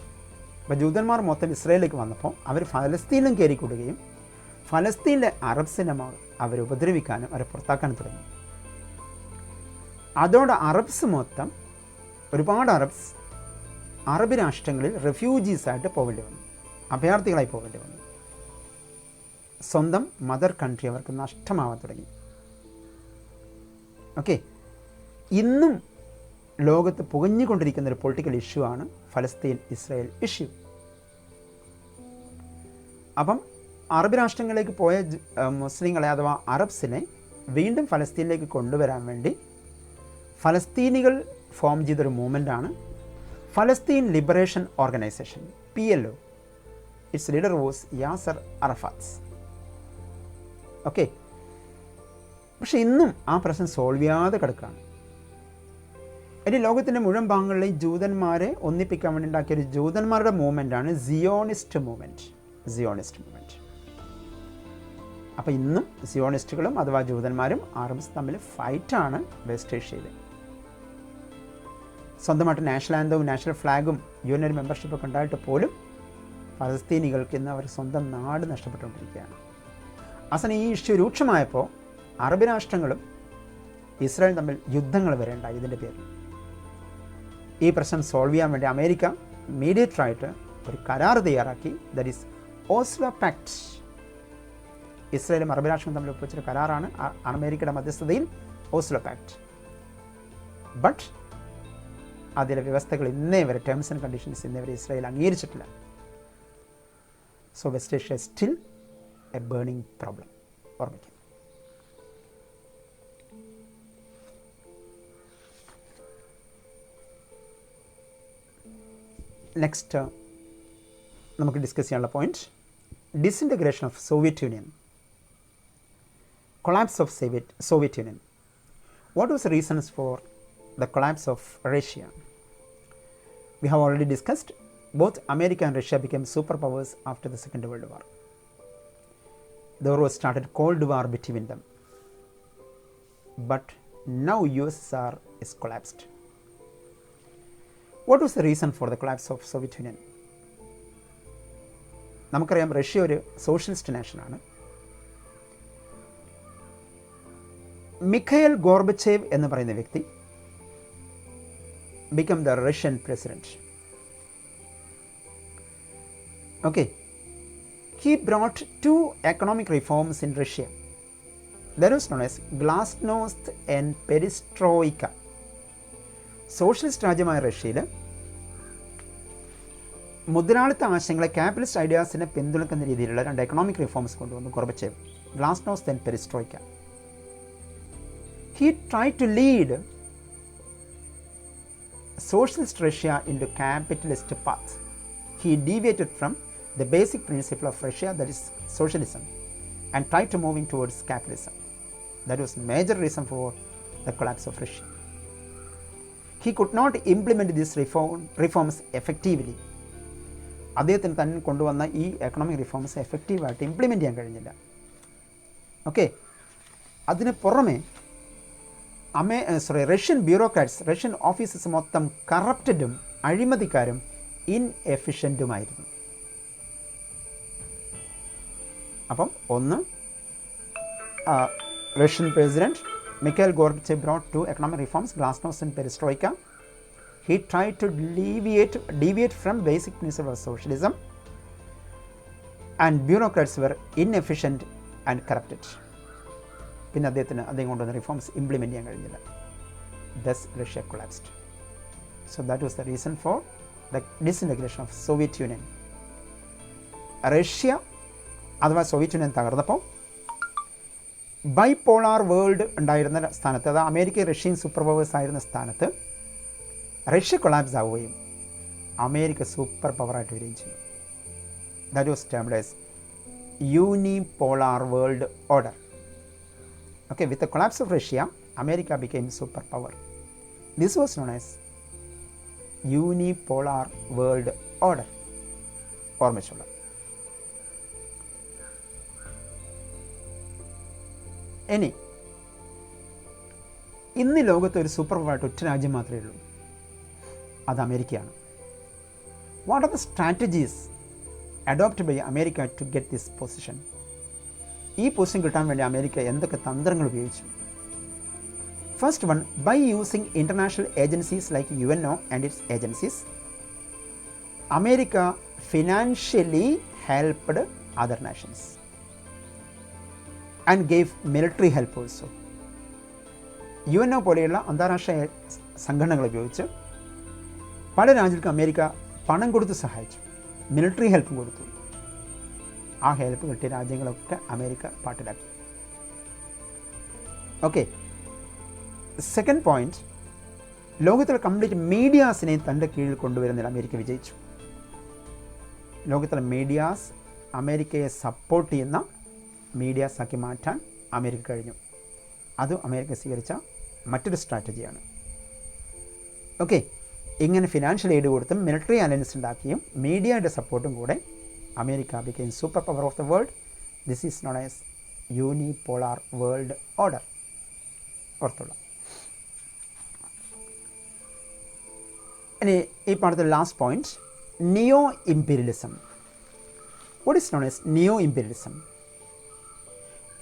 അപ്പോൾ ജൂതന്മാർ മൊത്തം ഇസ്രായേലിലേക്ക് വന്നപ്പോൾ അവർ ഫലസ്തീനിലും കയറിക്കൂടുകയും ഫലസ്തീനിലെ അറബ്സിനെ അവർ ഉപദ്രവിക്കാനും അവരെ പുറത്താക്കാനും തുടങ്ങി. അതോടെ അറബ്സ് മൊത്തം ഒരുപാട് അറബ് രാഷ്ട്രങ്ങളിൽ റെഫ്യൂജീസായിട്ട് പോകേണ്ടി വന്നു, അഭയാർത്ഥികളായി പോകേണ്ടി വന്നു. സ്വന്തം മദർ കൺട്രി അവർക്ക് നഷ്ടമാവാൻ തുടങ്ങി. ഓക്കെ, ഇന്നും ലോകത്ത് പുകഞ്ഞുകൊണ്ടിരിക്കുന്ന ഒരു പൊളിറ്റിക്കൽ ഇഷ്യൂ ആണ് ഫലസ്തീൻ ഇസ്രായേൽ ഇഷ്യൂ. അപ്പം അറബ് രാഷ്ട്രങ്ങളിലേക്ക് പോയ മുസ്ലിങ്ങളെ അഥവാ അറബ്സിനെ വീണ്ടും ഫലസ്തീനിലേക്ക് കൊണ്ടുവരാൻ വേണ്ടി ഫലസ്തീനികൾ ഫോം ചെയ്തൊരു മൂവ്മെൻ്റാണ് Palestine liberation organisation, PLO. It's leader was Yasser Arafat. Okay, പക്ഷെ ഇന്നും ആ പ്രശ്നം സോൾവ് ചെയ്യാതെ കിടക്കുകയാണ്. ഇനി ലോകത്തിൻ്റെ മുഴുവൻ ഭാഗങ്ങളിലെയും ജൂതന്മാരെ ഒന്നിപ്പിക്കാൻ വേണ്ടി ഉണ്ടാക്കിയൊരു ജൂതന്മാരുടെ മൂവ്മെൻ്റാണ് സിയോണിസ്റ്റ് മൂവ്മെൻറ്റ്. അപ്പോൾ ഇന്നും സിയോണിസ്റ്റുകളും അഥവാ ജൂതന്മാരും അറബ്സ് തമ്മിൽ ഫൈറ്റാണ് വെസ്റ്റ് ഏഷ്യയിൽ. സ്വന്തമായിട്ട് നാഷണൽ ആന്തവും നാഷണൽ ഫ്ലാഗും UN മെമ്പർഷിപ്പൊക്കെ ഉണ്ടായിട്ട് പോലും ഫലസ്തീനികൾക്ക് ഇന്ന് അവർ സ്വന്തം നാട് നഷ്ടപ്പെട്ടുകൊണ്ടിരിക്കുകയാണ്. അവസാനം ഈ ഇഷ്യൂ രൂക്ഷമായപ്പോൾ അറബ് രാഷ്ട്രങ്ങളും ഇസ്രായേൽ തമ്മിൽ യുദ്ധങ്ങൾ വരെ ഉണ്ടായി. ഇതിൻ്റെ പേരിൽ ഈ പ്രശ്നം സോൾവ് ചെയ്യാൻ വേണ്ടി അമേരിക്ക മീഡിയേറ്ററായിട്ട് ഒരു കരാർ തയ്യാറാക്കി. That is Oslo pact. ഇസ്രായേലും അറബ് രാഷ്ട്രങ്ങളും തമ്മിൽ ഒപ്പിച്ചൊരു കരാറാണ് അമേരിക്കയുടെ മധ്യസ്ഥതയിൽ ഓസ്ലോ പാക്ട്. ബട്ട് അതിലെ വ്യവസ്ഥകൾ ഇന്നേ വരെ, ടേംസ് ആൻഡ് കണ്ടീഷൻസ് ഇന്നേ വരെ ഇസ്രായേൽ അംഗീകരിച്ചിട്ടില്ല. So West Asia still a burning problem. ഓർമ്മിക്കുക. നെക്സ്റ്റ് നമുക്ക് ഡിസ്കസ് ചെയ്യാനുള്ള point, disintegration of Soviet Union, collapse of Soviet Union. What was the reasons for the collapse of Russia? We have already discussed both America and Russia became superpowers after the Second World War. There was started Cold War between them. But now USSR is collapsed. What was the reason for the collapse of Soviet Union? നമുക്കറിയാം Russia ഒരു socialist നാഷനാണ്. Mikhail Gorbachev എന്ന് പറയുന്ന വ്യക്തി became the Russian president. Okay, he brought two economic reforms in Russia. That was known as Glasnost and Perestroika. Socialist രാജ്യമായ റഷ്യയിൽ മുതലാളിത്ത ആശയങ്ങളെ, capitalist ഐഡിയാസിനെ പിന്തുണക്കുന്ന രീതിയിലുള്ള രണ്ട് എക്കണോമിക് റിഫോംസ് കൊണ്ടുവന്നു Gorbachev, glasnost and perestroika. He tried to lead socialist Russia into capitalist path. He deviated from the basic principle of Russia, that is socialism, and tried to move towards capitalism. That was major reason for the collapse of Russia. He could not implement these reforms effectively. അദ്ദേഹത്തിന് തന്നെ കൊണ്ടുവന്ന ഈ economic reforms എഫക്റ്റീവായിട്ട് implement ചെയ്യാൻ കഴിഞ്ഞില്ല. Okay, അതിന് പുറമെ Russian bureaucrats, Russian officers മൊത്തം കറപ്റ്റഡും അഴിമതിക്കാരും ഇൻഎഫിഷ്യൻറ്റുമായിരുന്നു. അപ്പം ഒന്ന്, Russian president Mikhail Gorbachev brought two economic reforms, Glasnost and Perestroika. He tried to deviate from basic principles of socialism, and bureaucrats were inefficient and corrupted. പിന്നെ അദ്ദേഹം കൊണ്ടുവന്ന റിഫോംസ് ഇംപ്ലിമെൻറ്റ് ചെയ്യാൻ കഴിഞ്ഞില്ല. Thus Russia collapsed. So that was the reason for the disintegration of Soviet Union. Russia അഥവാ Soviet union തകർന്നപ്പോൾ bipolar world ഉണ്ടായിരുന്ന സ്ഥാനത്ത്, അത് America Russian super powers ആയിരുന്ന സ്ഥാനത്ത് റഷ്യ കൊളാപ്സ് ആവുകയും അമേരിക്ക സൂപ്പർ പവറായിട്ട് വരികയും ചെയ്യും. That was termed as unipolar world order. Okay, with the collapse of Russia, America became superpower. This was known as unipolar world order. ഓർമ്മിച്ചുള്ള ഇനി ഇന്ന് ലോകത്ത് ഒരു super പവറായിട്ട് ഒറ്റ രാജ്യം മാത്രമേ ഉള്ളൂ, അത് അമേരിക്കയാണ്. What are the strategies adopted by America to get this position? ഈ പൊസിഷൻ കിട്ടാൻ വേണ്ടി അമേരിക്ക എന്തൊക്കെ തന്ത്രങ്ങൾ ഉപയോഗിച്ചു? First one, by using international agencies like UNO and its agencies, America financially helped other nations and gave military help also. UNO പോലെയുള്ള അന്താരാഷ്ട്ര സംഘടനകൾ ഉപയോഗിച്ച് പല രാജ്യങ്ങൾക്കും അമേരിക്ക പണം കൊടുത്ത് സഹായിച്ചു, മിലിറ്ററി ഹെൽപ്പ് കൊടുത്തു. ആ ഹെൽപ്പ് കിട്ടിയ രാജ്യങ്ങളൊക്കെ അമേരിക്ക പാട്ടിലാക്കി. ഓക്കെ, സെക്കൻഡ് പോയിന്റ്, ലോകത്തിലെ കംപ്ലീറ്റ് മീഡിയാസിനെ തൻ്റെ കീഴിൽ കൊണ്ടുവരുന്നതിൽ അമേരിക്ക വിജയിച്ചു. ലോകത്തിലെ മീഡിയാസ് അമേരിക്കയെ സപ്പോർട്ട് ചെയ്യുന്ന മീഡിയാസാക്കി മാറ്റാൻ അമേരിക്ക കഴിഞ്ഞു. അത് അമേരിക്ക സ്വീകരിച്ച മറ്റൊരു സ്ട്രാറ്റജിയാണ്. ഓക്കെ, ഇങ്ങനെ ഫിനാൻഷ്യൽ എയ്ഡ് കൊടുത്തും മിലിറ്ററി അലയൻസ് ഉണ്ടാക്കിയും മീഡിയയുടെ സപ്പോർട്ടും കൂടെ America became super power of the world. This is known as unipolar world order. ഓർത്തുള്ള ഇനി ഈ പാഠത്തെ last point, neo imperialism. What is known as neo imperialism?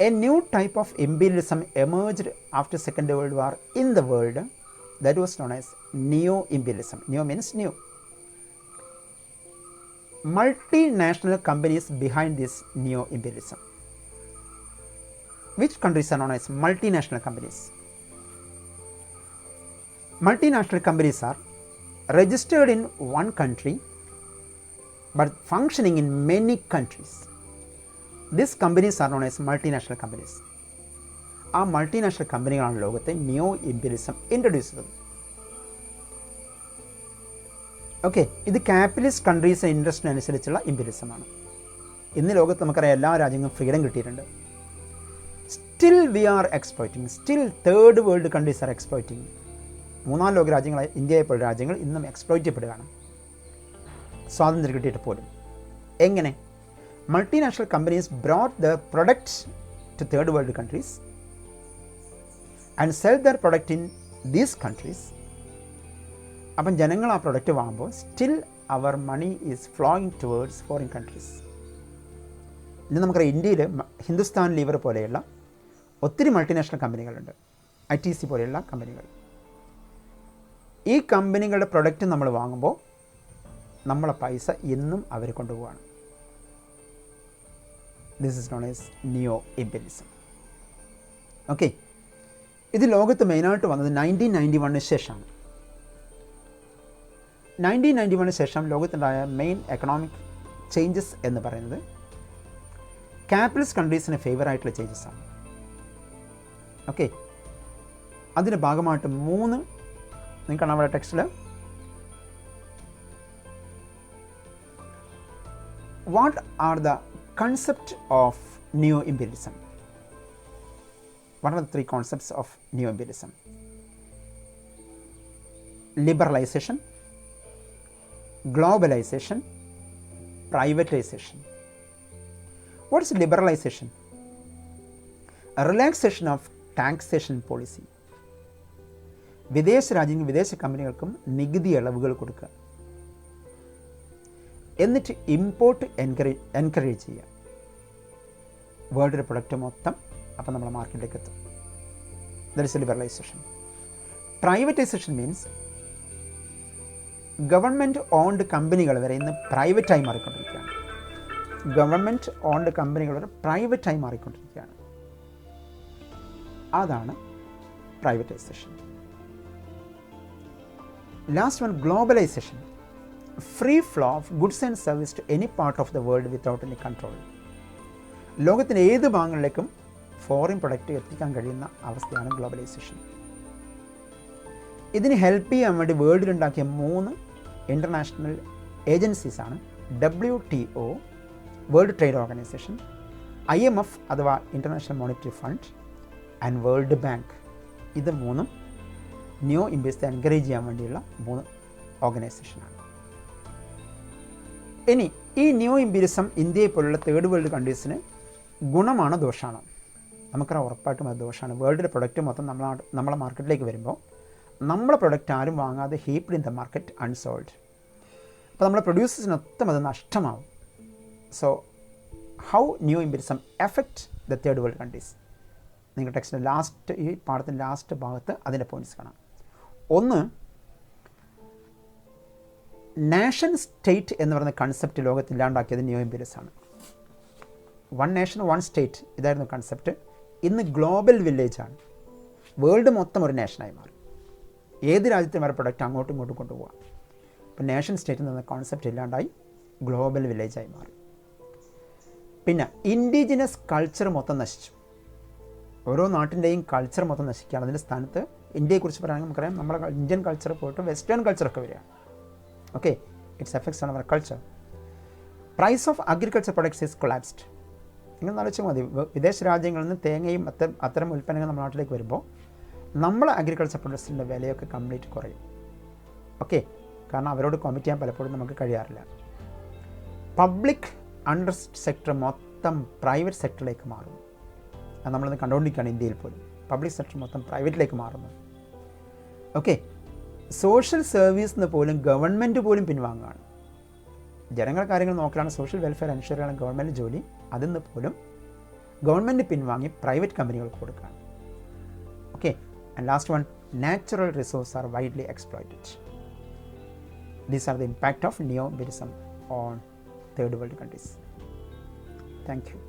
A new type of imperialism emerged after Second World War in the world that was known as neo-imperialism. Neo means new. Multinational companies behind this neo-imperialism. Which countries are known as multinational companies? Multinational companies are registered in one country but functioning in many countries. These companies are known as multinational companies. ആ multinational കമ്പനികളാണ് ലോകത്തെ neo imperialism introduce ചെയ്തത്. Okay, ഇത് capitalist കൺട്രീസിന് ഇൻട്രസ്റ്റിനനുസരിച്ചുള്ള ഇംപീരിയലിസമാണ്. ഇന്ന് ലോകത്ത് നമുക്കറിയാം എല്ലാ രാജ്യങ്ങളും ഫ്രീഡം കിട്ടിയിട്ടുണ്ട്. Still we are exploiting, still third world countries are exploiting. മൂന്നാം ലോക രാജ്യങ്ങളായ ഇന്ത്യയെ പോലെ രാജ്യങ്ങൾ ഇന്നും എക്സ്പ്ലോയിറ്റ് ചെയ്യപ്പെടുകയാണ്, സ്വാതന്ത്ര്യം കിട്ടിയിട്ട് പോലും. എങ്ങനെ? Multinational companies brought their products to third world countries and sell their product in these countries. അപ്പം ജനങ്ങൾ ആ പ്രൊഡക്റ്റ് വാങ്ങുമ്പോൾ still our money is flowing towards foreign countries. ഇന്ന് നമുക്കറിയാം ഇന്ത്യയിൽ ഹിന്ദുസ്ഥാൻ ലീവർ പോലെയുള്ള ഒത്തിരി മൾട്ടിനാഷണൽ കമ്പനികളുണ്ട്, ITC പോലെയുള്ള കമ്പനികൾ. ഈ കമ്പനികളുടെ പ്രൊഡക്റ്റ് നമ്മൾ വാങ്ങുമ്പോൾ നമ്മളെ പൈസ എന്നും അവർ കൊണ്ടുപോവാണ്. This is known as neo-imperialism. Okay, ഇത് ലോകത്ത് മെയിനായിട്ട് വന്നത് 1991 ശേഷമാണ്. 1991 ശേഷം ലോകത്തുണ്ടായ മെയിൻ എക്കണോമിക് ചേഞ്ചസ് എന്ന് പറയുന്നത് ക്യാപിറ്റലിസ്റ്റ് കൺട്രീസിന് ഫേവർ ആയിട്ടുള്ള ചേഞ്ചസ് ആണ്. ഓക്കെ, അതിൻ്റെ ഭാഗമായിട്ട് 3 നിങ്ങൾക്ക് നമ്മുടെ ടെക്സ്റ്റിൽ what are the concept of neo-imperialism. What are the 3 concepts of neo-imperialism? Liberalization, globalization, privatization. What is liberalization? A relaxation of taxation policy. വിദേശ രാജ്യങ്ങൾ വിദേശ കമ്പനികൾക്കും നികുതി ഇളവുകൾ കൊടുക്കുക, എന്നിട്ട് ഇമ്പോർട്ട് എൻകറേജ് ചെയ്യുക. വേൾഡിലെ പ്രൊഡക്റ്റ് മൊത്തം അപ്പം നമ്മളെ മാർക്കറ്റിലേക്ക് എത്തും. That is liberalisation. Privatisation means government owned കമ്പനികൾ വരെ ഇന്ന് പ്രൈവറ്റായി മാറിക്കൊണ്ടിരിക്കുകയാണ്. ഗവൺമെൻറ് ഓൺഡ് കമ്പനികൾ വരെ പ്രൈവറ്റായി മാറിക്കൊണ്ടിരിക്കുകയാണ്. അതാണ് privatisation. Last one, globalisation. Free flow of goods and service to any part of the world without any control. ലോകത്തിൻ്റെ ഏത് ഭാഗങ്ങളിലേക്കും ഫോറിൻ പ്രൊഡക്റ്റ് എത്തിക്കാൻ കഴിയുന്ന അവസ്ഥയാണ് ഗ്ലോബലൈസേഷൻ. ഇതിന് ഹെൽപ്പ് ചെയ്യാൻ വേണ്ടി വേൾഡിലുണ്ടാക്കിയ 3 ഇൻ്റർനാഷണൽ ഏജൻസീസാണ് WTO, world trade organisation, IMF അഥവാ international monetary fund and world bank. ഇത് 3 നിയോ ഇംപീരിയലിസത്തെ എൻകറേജ് ചെയ്യാൻ വേണ്ടിയുള്ള 3 ഓർഗനൈസേഷനാണ്. ഇനി ഈ നിയോ ഇംപീരിയലിസം ഇന്ത്യയെ പോലുള്ള തേർഡ് വേൾഡ് കൺട്രീസിന് ഗുണമാണോ ദോഷമാണോ? നമുക്കറിയാം, ഉറപ്പായിട്ടും അത് ദോഷമാണ്. വേൾഡിലെ പ്രൊഡക്റ്റ് മൊത്തം നമ്മളെ മാർക്കറ്റിലേക്ക് വരുമ്പോൾ നമ്മളെ പ്രൊഡക്റ്റ് ആരും വാങ്ങാതെ heaped in the market unsold. അപ്പോൾ നമ്മുടെ പ്രൊഡ്യൂസേഴ്സിനൊത്തം അത് നഷ്ടമാവും. So how new imperialism effect the third world countries? നിങ്ങൾ ടെക്സ്റ്റിൻ്റെ ലാസ്റ്റ്, ഈ പാഠത്തിൻ്റെ ലാസ്റ്റ് ഭാഗത്ത് അതിൻ്റെ പോയിൻറ്റ്സ് കാണാം. ഒന്ന്, നാഷൻ സ്റ്റേറ്റ് എന്ന് പറയുന്ന കൺസെപ്റ്റ് ലോകത്ത് ഇല്ലാണ്ടാക്കിയത് ന്യൂ ഇമ്പീരിയലിസമാണ്. വൺ നേഷൻ വൺ സ്റ്റേറ്റ് ഇതായിരുന്നു കൺസെപ്റ്റ്. ഇന്ന് ഗ്ലോബൽ വില്ലേജാണ്. വേൾഡ് മൊത്തം ഒരു നേഷനായി മാറി. ഏത് രാജ്യത്തും വരെ പ്രൊഡക്റ്റ് അങ്ങോട്ടും ഇങ്ങോട്ടും കൊണ്ടുപോകാം. ഇപ്പോൾ നേഷൻ സ്റ്റേറ്റ് എന്ന് പറയുന്ന കോൺസെപ്റ്റ് ഇല്ലാണ്ടായി ഗ്ലോബൽ വില്ലേജായി മാറി. പിന്നെ ഇൻഡിജിനസ് കൾച്ചർ മൊത്തം നശിച്ചു. ഓരോ നാട്ടിൻ്റെയും കൾച്ചർ മൊത്തം നശിക്കുകയാണ്. അതിൻ്റെ സ്ഥാനത്ത് ഇന്ത്യയെക്കുറിച്ച് പറയുകയാണെങ്കിൽ നമുക്കറിയാം, നമ്മുടെ ഇന്ത്യൻ കൾച്ചർ പോയിട്ട് വെസ്റ്റേൺ കൾച്ചറൊക്കെ വരികയാണ്. Okay, its effects on our culture. Price of agriculture products is collapsed. നിങ്ങൾ ആലോചിച്ചാൽ മതി, വിദേശ രാജ്യങ്ങളിൽ നിന്ന് തേങ്ങയും അത്തരം ഉൽപ്പന്നങ്ങൾ നമ്മുടെ നാട്ടിലേക്ക് വരുമ്പോൾ നമ്മളെ അഗ്രികൾച്ചർ പ്രൊഡക്ട്സിൻ്റെ വിലയൊക്കെ കംപ്ലീറ്റ് കുറയും. ഓക്കെ, കാരണം അവരോട് കോമ്പറ്റ് ചെയ്യാൻ പലപ്പോഴും നമുക്ക് കഴിയാറില്ല. പബ്ലിക് അണ്ടർ സെക്ടർ മൊത്തം പ്രൈവറ്റ് സെക്ടറിലേക്ക് മാറുന്നു. അത് നമ്മളിന്ന് കണ്ടുകൊണ്ടിരിക്കുകയാണ്. ഇന്ത്യയിൽ പോലും പബ്ലിക് സെക്ടർ മൊത്തം പ്രൈവറ്റിലേക്ക് മാറുന്നു. ഓക്കെ, സോഷ്യൽ സർവീസിന് പോലും ഗവൺമെൻറ് പോലും പിൻവാങ്ങുകയാണ്. ജനങ്ങളുടെ കാര്യങ്ങൾ നോക്കലാണ്, സോഷ്യൽ വെൽഫെയർ എൻഷുർ ചെയ്യണം ഗവൺമെൻറ് ജോലി. അതിൽ നിന്ന് പോലും ഗവൺമെൻറ് പിൻവാങ്ങി പ്രൈവറ്റ് കമ്പനികൾക്ക് കൊടുക്കുകയാണ്. Okay, and last one, natural resources are widely exploited. These are the impact of neo-imperialism on third world countries. Thank you.